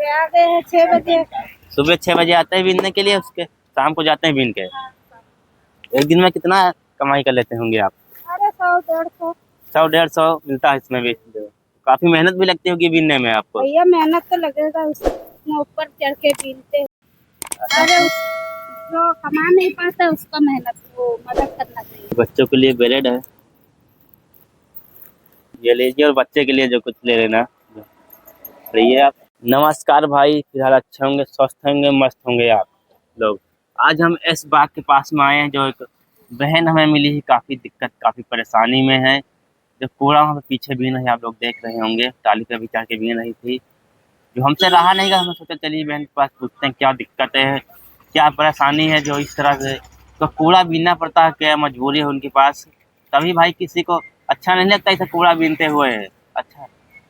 सुबह आ गए हैं 6 बजे। सुबह 6 बजे आते हैं बीनने के लिए, उसके शाम को जाते हैं बीन के। एक दिन में कितना कमाई कर लेते होंगे आप? अरे 100-150। 100-150 मिलता है इसमें भी। काफी मेहनत भी लगती होगी बीनने में आपको। भैया मेहनत तो लगेगा, उसमें ऊपर चढ़ के बीनते हैं। अरे जो कमा नहीं पाता उसका मेहनत वो मदद करना चाहिए। बच्चों के लिए ब्रेड है, ये लीजिए, और बच्चे के लिए जो कुछ ले लेना। रहिए आप। नमस्कार भाई, फिलहाल अच्छे होंगे, स्वस्थ होंगे, मस्त होंगे आप लोग। आज हम इस बाग के पास में आए हैं, जो एक बहन हमें मिली है, काफी दिक्कत काफी परेशानी में है। जो कूड़ा वहाँ पे पीछे बीन रही, आप लोग देख रहे होंगे, टाली पे बिछा के बीन रही थी। जो हमसे रहा नहीं गया, हमें सोचा चलिए बहन के पास पूछते हैं क्या दिक्कत है, क्या परेशानी है जो इस तरह से तो कूड़ा बीनना पड़ता है, क्या मजबूरी है उनके पास। तभी भाई किसी को अच्छा नहीं लगता इसे कूड़ा बीनते हुए है, अच्छा,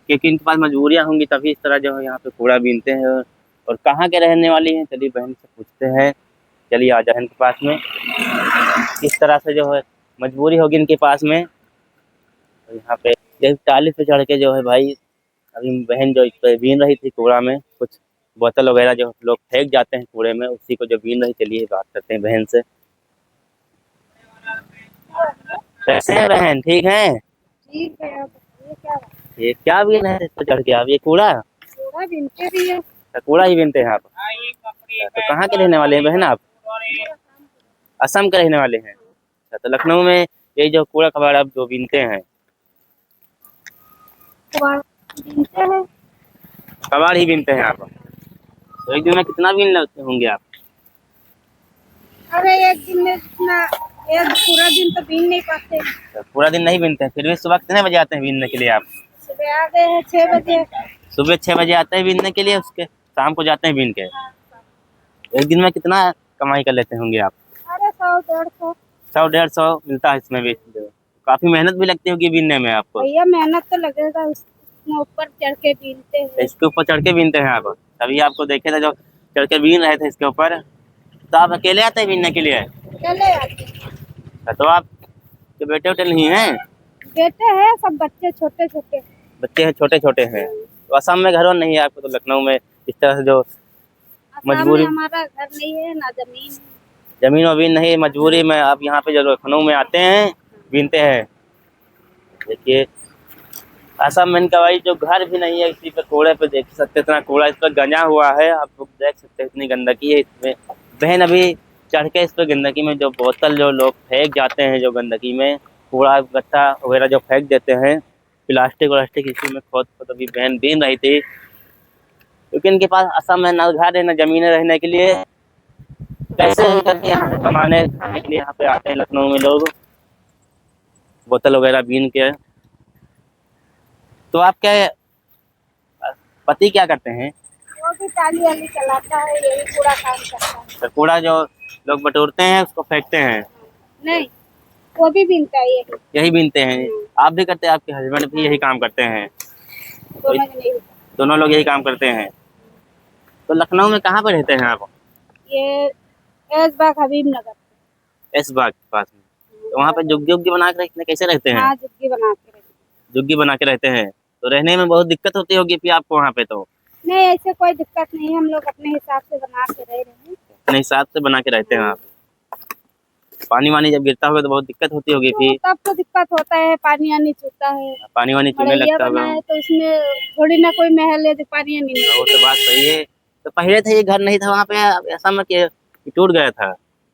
क्योंकि इनके पास मजबूरियां होंगी तभी इस तरह जो है यहाँ पे कूड़ा बीनते हैं। और कहाँ के रहने वाली हैं, चलिए बहन से पूछते हैं। चलिए आ जाए इनके पास में। किस तरह से जो है मजबूरी होगी इनके पास में। और यहाँ पे एक टाली पे चढ़ के जो है भाई, अभी बहन जो इस पे बीन रही थी कूड़ा में, कुछ बोतल वगैरह जो लोग फेंक जाते हैं कूड़े में, उसी को जो बीन रही। चलिए बात करते हैं बहन से। कैसे हैं बहन, ठीक हैं? ठीक है, अब ये क्या बात? ये क्या बीन है इस पे चढ़ के आप, ये कूड़ा? कूड़ा बीनते भी है। तो कूड़ा ही बीनते हैं आप? तो कहाँ के रहने वाले हैं बहन आप? असम के रहने वाले हैं। अच्छा, तो लखनऊ में ये जो कूड़ा कबाड़ आप जो बीनते हैं, कबाड़ बीनते हैं। कबाड़ ही बीनते हैं आप? तो एक दिन में कितना बीन लेते होंगे आप? अरे एक दिन में इतना, एक पूरा दिन तो बीन नहीं पाते। तो पूरा दिन नहीं बीनते हैं, फिर भी सुबह कितने बजे आते हैं बीनने के लिए आप? सुबह आ गए हैं 6 बजे। सुबह 6 बजे आते हैं बीनने के लिए, उसके शाम को जाते हैं बीन के। एक दिन में कितना कमाई कर लेते होंगे आप? अरे 100-150। 100-150 मिलता है इसमें भी। काफी मेहनत भी लगती होगी बीनने में आपको। भैया मेहनत तो लगेगा, उसमें ऊपर चढ़ के बीनते हैं। इसके ऊपर चढ़ के बीनते हैं आप? तभी आपको देखे थे जो चढ़ के बीन रहे थे इसके ऊपर। तो आप अकेले आते हैं बीनने के लिए? चले आते हैं। तो आप के बेटे उटे नहीं हैं? बेटे हैं, सब बच्चे छोटे छोटे। बच्चे हैं, छोटे छोटे हैं। तो असम में घर नहीं है आपको, तो लखनऊ में इस तरह से जो असम मजबूरी, में हमारा घर नहीं है ना जमीन है। जमीन वमीन नहीं, मजबूरी में आप यहाँ पे जो लखनऊ में आते हैं बीनते हैं। देखिए असम में इनका भाई जो घर भी नहीं है, इसी पे कूड़े पे देख सकते हैं, इतना कूड़ा इस पर गंजा हुआ है, आप लोग देख सकते हैं, इतनी गंदगी है इसमें। बहन अभी चढ़ के इस पे गंदगी में जो बोतल जो लोग फेंक जाते हैं, जो गंदगी में कूड़ा गट्टा वगैरह जो फेंक देते हैं, प्लास्टिक व्लास्टिक, इसी में खोद खोद अभी बहन बीन रही थी। क्योंकि इनके पास असम में ना घर है ना जमीन है रहने के लिए, कैसे भी करके यहाँ पे कमाने खाने के लिए यहाँ पे आते हैं लखनऊ में लोग, बोतल वगैरह बीन के। तो आप क्या पति क्या करते हैं? वो भी टाली वाली चलाता है, यही पूरा काम करता है। तो कूड़ा जो लोग बटोरते हैं उसको फेंकते हैं? नहीं, वो भी बीनता है यही। यही बीनते हैं? आप भी करते हैं, आपके हस्बैंड भी यही काम करते हैं? दोनों जने ही। दोनों लोग यही काम करते हैं। तो लखनऊ में कहाँ पर रहते हैं आप? ये ऐशबाग हबीब नगर। इस बाग के पास में? तो वहाँ पे झुग्गी उग्गी बना के रखते, कैसे रहते हैं? हाँ, झुग्गी बना के रहते। झुग्गी बना के रहते हैं, तो रहने में बहुत दिक्कत होती होगी फिर आपको वहाँ पे? तो नहीं, ऐसे कोई दिक्कत नहीं है, हम लोग अपने हिसाब से बना के रह रहे हैं। अपने हिसाब से बना के रहते हैं आप? पानी वानी जब गिरता होगा तो बहुत दिक्कत होती होगी फिर? तब तो दिक्कत होता है, पानी आनी छूता है। पानी वानी चूने मड़ैया लगता बना होगा? है तो उसमें थोड़ी ना कोई महल है जो पानी नहीं। वो तो बात सही है। तो पहले से ये घर नहीं था वहाँ पे असम के, टूट गया था?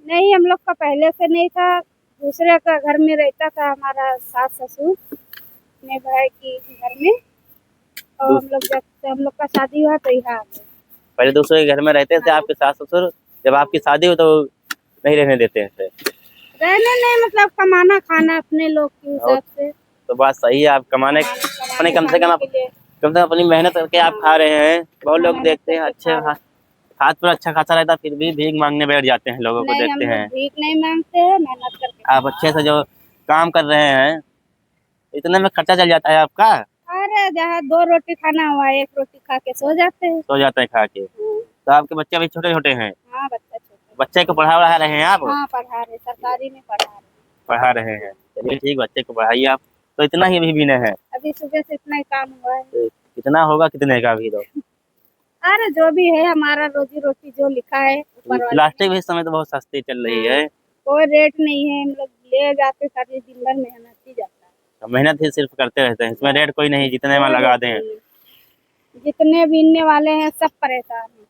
नहीं, हम लोग का पहले से नहीं था, दूसरे का घर में रहता था हमारा सास ससुर अपने भाई की घर में। और हम लोग जब से हम लोग का शादी हुआ तो यहाँ आ गए। पहले दूसरे के घर में रहते थे आपके सास ससुर, जब आपकी शादी हुई तो नहीं रहने देते हैं फिर? रहने नहीं, मतलब कमाना खाना अपने लोग के हिसाब से। तो बात सही है, आप कमाने अपने कम से कम अपनी मेहनत करके आप खा रहे हैं। बहुत लोग देखते हैं अच्छे हाथ पर अच्छा खासा रहता, फिर भी भीख मांगने बैठ जाते हैं, लोगों को नहीं, हम देखते लोग हैं। भीख नहीं मांगते हैं, मेहनत करके। आप अच्छे से जो काम कर रहे हैं, इतने में खर्चा चल जाता है आपका? अरे जहाँ 2 रोटी खाना हुआ, 1 रोटी खा के सो जाते हैं। सो जाता है खा के? तो आपके बच्चे अभी छोटे छोटे हैं? हाँ, बच्चा छोटा। बच्चे को पढ़ा रहे हैं आप? हाँ, पढ़ा रहे, सरकारी में पढ़ा रहे। पढ़ा रहे हैं, चलिए ठीक, बच्चे को पढ़ाइए आप। तो इतना ही अभी बीने हैं? अभी सुबह से इतना ही काम हुआ है। तो कितना होगा कितने का अभी? तो अरे जो भी है हमारा रोजी रोटी जो लिखा है ऊपर वाले प्लास्टिक भी इस समय तो बहुत सस्ती चल रही है। कोई रेट नहीं है, हम लोग ले जाते सारी दिन भर मेहनत ही जाता है। तो मेहनत ही सिर्फ करते रहते हैं, इसमें रेट कोई नहीं, जितने में कोई लगा रेट दें। नहीं है। जितने बीनने वाले हैं सब परेशान हैं।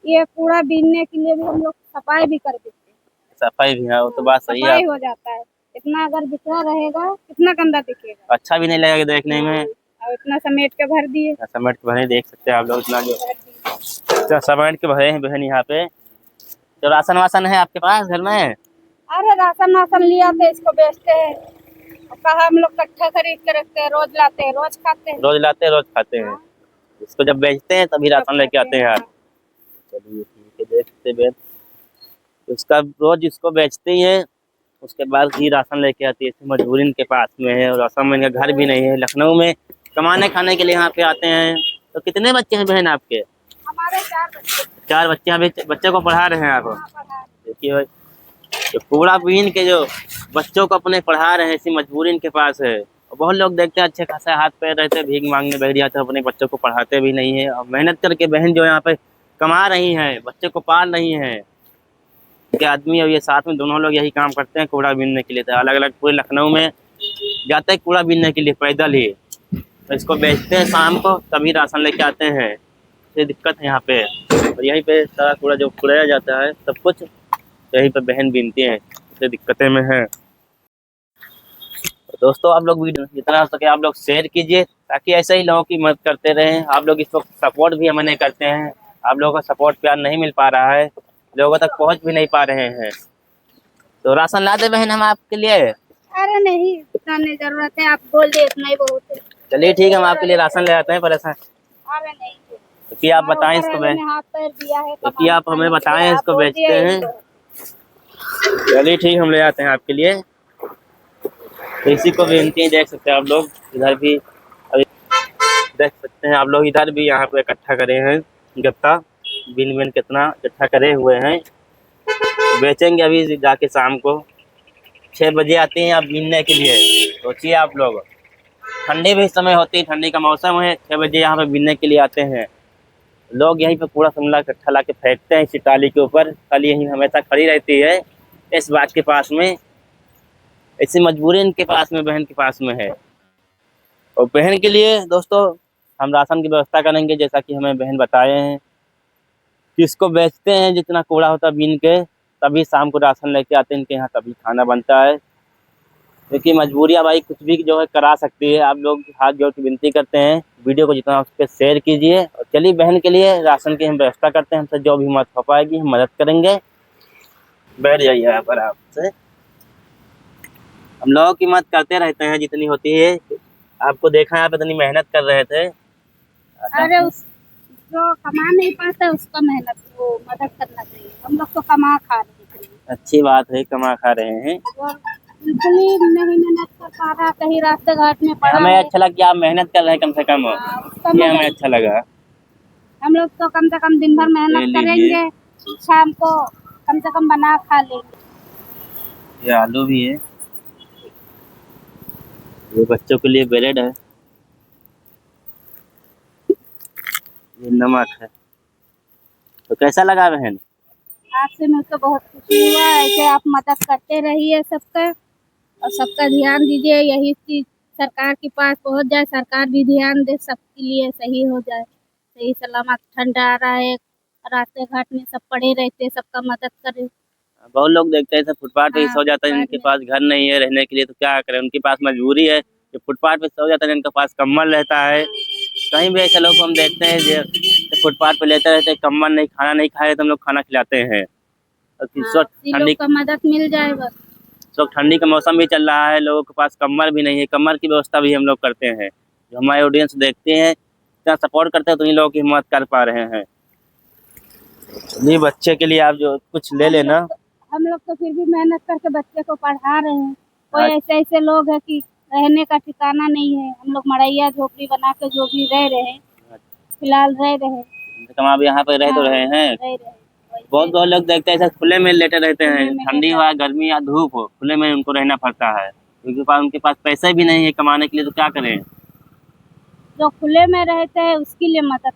ये कूड़ा बीनने के लिए भी हम लोग सफाई भी कर देते हैं। सफाई भी है, वो तो बात सही है। सफाई हो जाता है। इतना अगर बिखरा रहेगा कितना गंदा दिखेगा। अच्छा भी नहीं लगेगा देखने में। और इतना समेट के भर दिए। समेट के भरे देख सकते हैं आप लोग, इतना जो भर दिए। समेट के भरे हैं बहन यहाँ पे। तो राशन वासन है आपके पास घर में? अरे राशन वासन लिया तो इसको बेचते हैं। और कहा हम लोग कट्ठा खरीद के रखते हैं, रोज लाते हैं, रोज खाते हैं। रोज लाते हैं, रोज खाते हैं। इसको जब बेचते हैं तभी राशन लेके आते हैं यार। हाँ। चलिए ठीक है, देखते हैं बहन। उसका रोज इसको बेचते ही है, उसके बाद ही राशन लेके आती है। मजबूरी इनके पास में है और असम में इनका घर भी नहीं है। लखनऊ में कमाने खाने के लिए यहाँ पे आते हैं। तो कितने बच्चे हैं बहन आपके? हमारे 4 बच्चे। 4 बच्चे। अभी बच्चे को पढ़ा रहे हैं आप? हाँ, पढ़ा रहे। देखिए भाई, तो कूड़ा बीन के जो बच्चों को अपने पढ़ा रहे हैं, ऐसी मजबूरी इनके पास है। और बहुत लोग देखते हैं अच्छे खासा हाथ पैर रहते हैं, भीख मांगने बैठ जाते हैं, अपने बच्चों को पढ़ाते भी नहीं है। और मेहनत करके बहन जो यहाँ पे कमा रही हैं, बच्चे को पाल रही हैं। के आदमी और ये साथ में दोनों लोग यही काम करते हैं, कूड़ा बीनने के लिए। तो अलग अलग पूरे लखनऊ में जाते हैं कूड़ा बीनने के लिए पैदल ही। तो इसको बेचते हैं शाम को, तभी राशन लेके आते हैं। ये दिक्कत है यहाँ पे। और यहीं पे सारा कूड़ा जो कुड़ाया जाता है सब कुछ यहीं पे बहन बीनती हैं, इससे दिक्कतें में है। तो दोस्तों, आप लोग वीडियो जितना हो सके आप लोग शेयर कीजिए, ताकि ऐसे ही लोगों की मदद करते रहें। आप लोग इस वक्त सपोर्ट भी हमें नहीं करते हैं। आप लोगों का सपोर्ट प्यार नहीं मिल पा रहा है, लोगों तक पहुंच भी नहीं पा रहे हैं। तो राशन ला दे बहन हम आपके लिए? अरे नहीं, इतना नहीं जरूरत है, आप बोल दे इतना ही बहुत है। चलिए ठीक है, हम आपके लिए राशन ले आते हैं। पर ऐसा अरे नहीं, कि आप बताएं इसको हाथ पैर दिया है, कि आप हमें बताएं इसको बेचते हैं। चलिए ठीक, हम ले आते हैं आपके लिए। तो इसी को बेचते हैं, देख सकते हैं आप लोग इधर भी, अभी देख सकते हैं आप लोग इधर भी यहाँ पे इकट्ठा करे हैं गत्ता। बिन बिन कितना इकट्ठा करे हुए हैं, बेचेंगे अभी जाके शाम को। 6 बजे आते हैं आप बीनने के लिए। सोचिए आप लोग, ठंडी भी इस समय होती है, ठंडी का मौसम है, 6 बजे यहाँ पे बीनने के लिए आते हैं लोग। यहीं पे कूड़ा समला इकट्ठा ला के फेंकते हैं इसी टाली के ऊपर। टाली यहीं हमेशा खड़ी रहती है इस बात के पास में। ऐसी मजबूरी इनके पास में, बहन के पास में है। और बहन के लिए दोस्तों हम राशन की व्यवस्था करेंगे, जैसा कि हमें बहन बताए हैं कि इसको बेचते हैं, जितना कूड़ा होता है बीन के, तभी शाम को राशन लेके आते हैं इनके यहाँ, तभी खाना बनता है। क्योंकि मजबूरियाँ भाई कुछ भी जो है करा सकती है। आप लोग हाथ जोड़ के विनती करते हैं, वीडियो को जितना उस पर शेयर कीजिए। और चलिए बहन के लिए राशन की हम व्यवस्था करते हैं, हमसे जो भी मदद हो पाएगी हम मदद करेंगे। बैठ जाइए यहाँ पर आपसे, हम लोगों की मदद करते रहते हैं जितनी होती है। आपको देखा आप इतनी मेहनत कर रहे थे। अरे जो कमा नहीं पाता उसका मेहनत को मदद करना चाहिए। हम लोग तो कमा खा रहे हैं। अच्छी बात है, कमा खा रहे हैं। बिल्कुल ही नहीं मेहनत कर पा रहा, कहीं रास्ते घाट में पड़ा हमें है। अच्छा लगा कि आप मेहनत कर रहे हैं कम से कम, ये हमें अच्छा लगा। हम लोग तो कम से कम दिन भर मेहनत करेंगे, शाम को कम से कम बना खा लेंगे। ये आलू भी है, ये बच्चों के लिए ब्रेड है, ये नमक है। तो कैसा लगा बहन? आपसे मिलकर बहुत खुशी हुआ। ऐसे आप मदद करते रहिए सबका, और सबका ध्यान दीजिए। यही चीज सरकार के पास पहुंच जाए, सरकार भी ध्यान दे, सबके लिए सही हो जाए, सही सलामत। ठंडा आ रहा है, रास्ते घाट में सब पड़े रहते, सबका मदद करे। बहुत लोग देखते हैं फुटपाथ पे ही सो जाता है, फुटपाथ इनके में। पास घर नहीं है रहने के लिए, तो क्या करें, उनके पास मजबूरी है। जो फुटपाथ पे सो जाता है इनके पास कम्बल रहता है। कहीं भी ऐसे लोग को हम देखते हैं जो फुटपाथ पे लेते रहते हैं, कम्बल नहीं, खाना नहीं खाए तो हम लोग खाना खिलाते हैं। और इस वक्त इसी ठंडी लोग का मदद मिल जाए बस। इस वक्त ठंडी का मौसम भी चल रहा है, लोगों के पास कम्बल भी नहीं है। कम्बल की व्यवस्था भी हम लोग करते हैं। जो हमारे ऑडियंस देखते हैं, इतना सपोर्ट करते हैं, तो इन लोगों की हिम्मत कर पा रहे हैं। ये बच्चे के लिए आप जो कुछ ले लेना। हम लोग तो फिर भी मेहनत करके बच्चे को पढ़ा रहे हैं। कोई ऐसे ऐसे लोग है कि रहने का ठिकाना नहीं है। हम लोग मड़ैया झोपड़ी बना के जो भी रह रहे हैं, फिलहाल रह रहे हैं। तो आप यहाँ पे रह तो रहे हैं। रह रहे हैं। बहुत लोग देखते हैं ऐसा खुले में लेटे रहते हैं, ठंडी हो गर्मी या धूप हो, खुले में उनको रहना पड़ता है। क्योंकि उनके पास पैसे भी नहीं है कमाने के लिए, तो क्या करें। जो खुले में रहते हैं उसके लिए मदद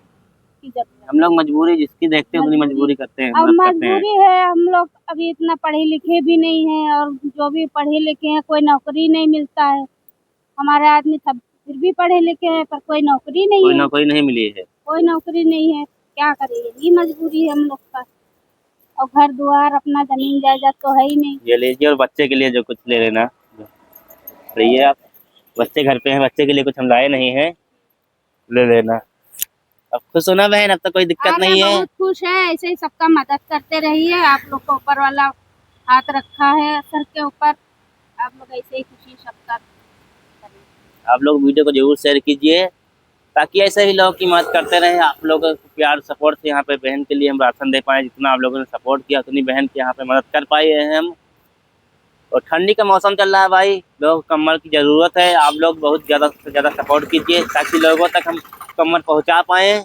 की जरूरत। हम लोग मजबूरी जिसकी देखते हैं उतनी मजबूरी करते हैं, अब मदद करते हैं। मजबूरी है, हम लोग अभी इतना पढ़े लिखे भी नहीं है, और जो भी पढ़े लिखे हैं कोई नौकरी नहीं मिलता है। हमारे आदमी सब फिर भी पढ़े लिखे हैं पर कोई नौकरी नहीं कोई है, नौकरी नहीं मिली है। कोई नौकरी नहीं है, क्या करें, यही मजबूरी है हम लोग का। और घर द्वार अपना जमीन जायदाद तो है ही नहीं। ये लीजिए, और बच्चे के लिए जो कुछ ले लेना। रहिए आप, बच्चे घर पे हैं, बच्चे के लिए कुछ हम लाए नहीं हैं, ले लेना। अब खुश होना बहन, अब तो कोई दिक्कत अरे नहीं है। बहुत खुश है, ऐसे ही सबका मदद करते रहिए। आप लोग को ऊपर वाला हाथ रखा है सर के ऊपर, आप लोग ऐसे ही खुशी सबका करें। आप लोग वीडियो को जरूर शेयर कीजिए ताकि ऐसे ही लोग की मदद करते रहे। आप लोगों के प्यार सपोर्ट से यहाँ पे बहन के लिए हम राशन दे पाए, जितना आप लोगों ने सपोर्ट किया उतनी बहन की यहाँ पे मदद कर पाए हैं हम। और ठंडी का मौसम चल रहा है भाई, लोग कम्बल की ज़रूरत है। आप लोग बहुत ज़्यादा से ज़्यादा सपोर्ट कीजिए ताकि लोगों तक हम कम्बल पहुँचा पाएँ।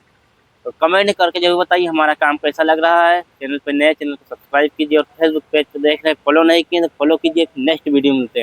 तो कमेंट करके जरूर बताइए हमारा काम कैसा लग रहा है। चैनल पे नए, चैनल को सब्सक्राइब कीजिए, और फेसबुक पेज पे देख रहे हैं फॉलो नहीं किए तो फॉलो कीजिए। नेक्स्ट वीडियो मिलते हैं।